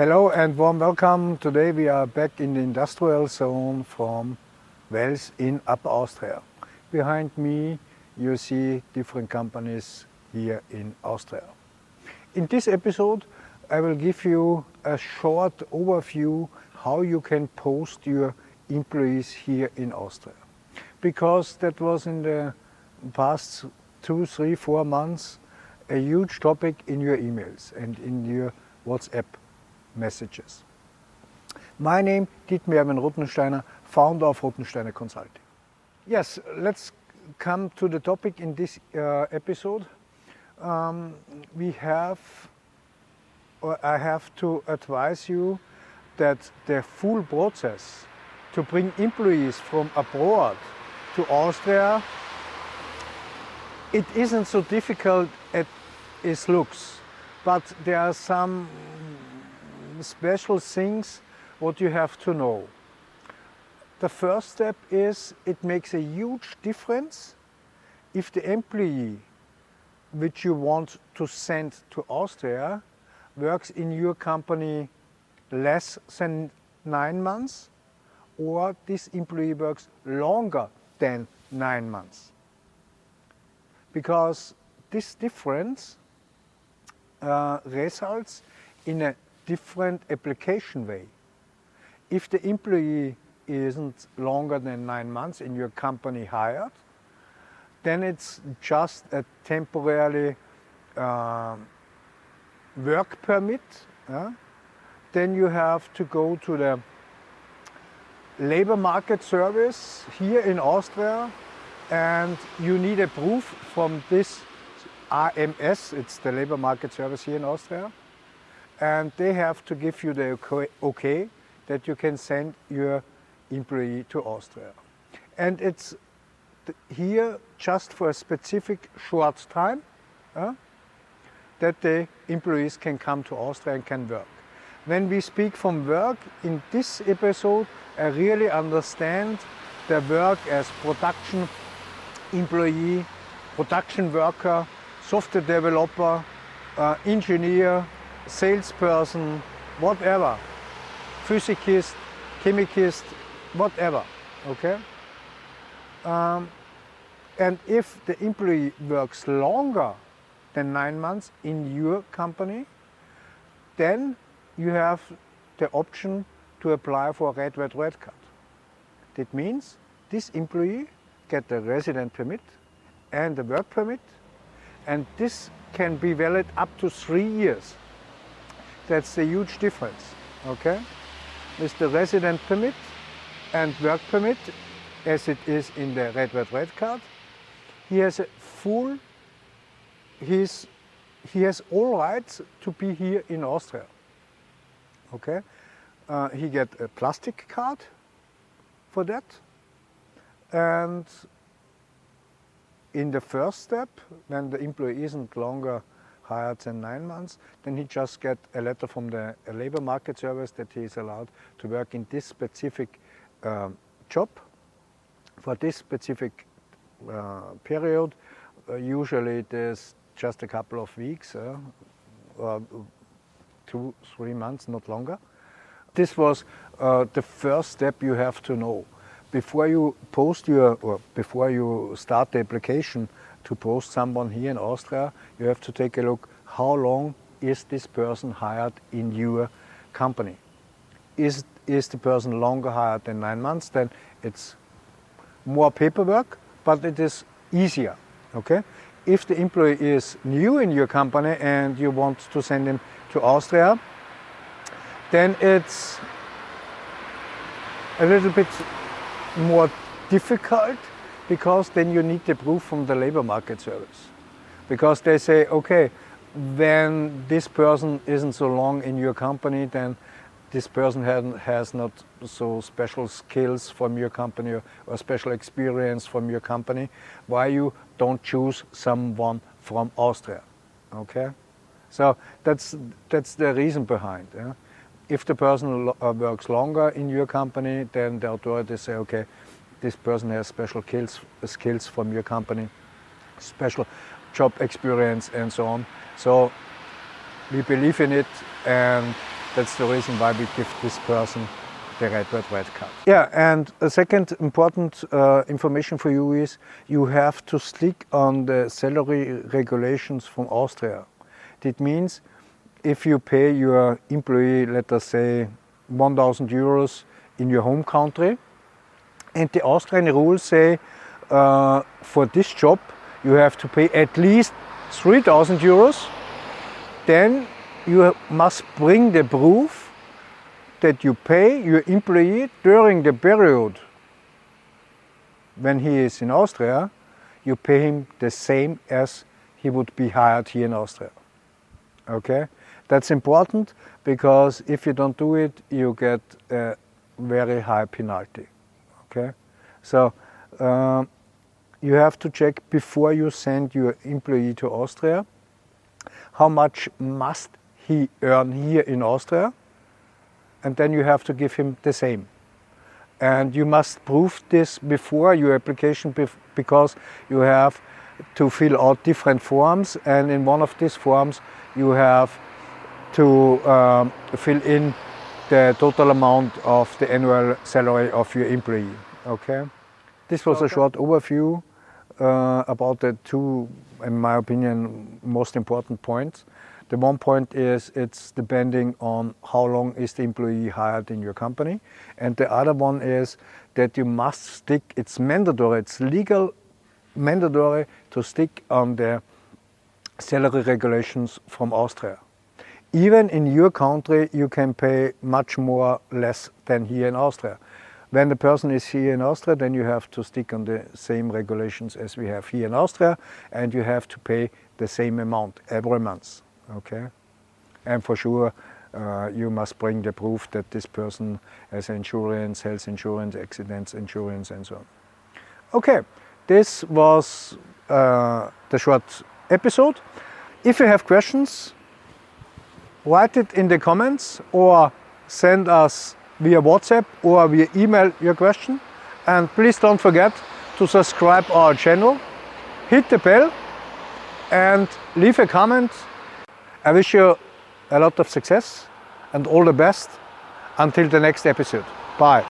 Hello and warm welcome. Today we are back in the industrial zone from Wels in Upper Austria. Behind me you see different companies here in Austria. In this episode I will give you a short overview how you can post your employees here in Austria. Because that was in the past 2, 3, 4 months a huge topic in your emails and in your WhatsApp messages. My name is Ruttensteiner, founder of Ruttensteiner Consulting. Yes, let's come to the topic in this episode. I have to advise you that the full process to bring employees from abroad to Austria, it isn't so difficult as it looks, but there are some special things what you have to know. The first step is it makes a huge difference if the employee which you want to send to Austria works in your company less than 9 months or this employee works longer than 9 months. Because this difference results in a different application way. If the employee isn't longer than 9 months in your company hired, then it's just a temporary work permit. Then you have to go to the labor market service here in Austria and you need a proof from this AMS, it's the labor market service here in Austria. And they have to give you the okay that you can send your employee to Austria. And it's here just for a specific short time that the employees can come to Austria and can work. When we speak from work in this episode, I really understand the work as production employee, production worker, software developer, engineer, salesperson, whatever, physicist, chemicist, whatever, okay? And if the employee works longer than 9 months in your company, then you have the option to apply for a red card. That means this employee gets a resident permit and a work permit, and this can be valid up to 3 years. That's a huge difference, okay? With the resident permit and work permit, as it is in the red card, he has all rights to be here in Austria, okay? He gets a plastic card for that, and in the first step, when the employee isn't longer hired than 9 months, then he just gets a letter from the labor market service that he is allowed to work in this specific job for this specific period. Usually there's just a couple of weeks or 2, 3 months, not longer. This was the first step you have to know. Before you before you start the application to post someone here in Austria, you have to take a look how long is this person hired in your company. Is the person longer hired than 9 months, then it's more paperwork, but it is easier, okay? If the employee is new in your company and you want to send him to Austria, then it's a little bit more difficult, because then you need the proof from the labor market service. Because they say, okay, when this person isn't so long in your company, then this person has not so special skills from your company or special experience from your company. Why you don't choose someone from Austria, okay? So that's the reason behind. Yeah? If the person works longer in your company, then the authorities say, okay, this person has special skills from your company, special job experience and so on. So we believe in it, and That's the reason why we give this person the red card. Yeah, and a second important information for you is you have to stick on the salary regulations from Austria. That means if you pay your employee, let us say, 1,000 euros in your home country, and the Austrian rules say for this job you have to pay at least 3,000 euros, then you must bring the proof that you pay your employee during the period when he is in Austria, you pay him the same as he would be hired here in Austria. Okay? That's important because if you don't do it, you get a very high penalty. Okay? So you have to check before you send your employee to Austria, how much must he earn here in Austria, and then you have to give him the same. And you must prove this before your application because you have to fill out different forms, and in one of these forms you have to fill in the total amount of the annual salary of your employee. Okay? This was a short overview about the two, in my opinion, most important points. The one point is it's depending on how long is the employee hired in your company. And the other one is that you must stick, it's mandatory, it's legal mandatory to stick on the salary regulations from Austria. Even in your country, you can pay much more less than here in Austria. When the person is here in Austria, then you have to stick on the same regulations as we have here in Austria, and you have to pay the same amount every month. Okay, and for sure you must bring the proof that this person has insurance, health insurance, accidents insurance, and so on. Okay, this was the short episode. If you have questions, write it in the comments or send us via WhatsApp or via email your question. And please don't forget to subscribe our channel, hit the bell and leave a comment. I wish you a lot of success and all the best until the next episode. Bye.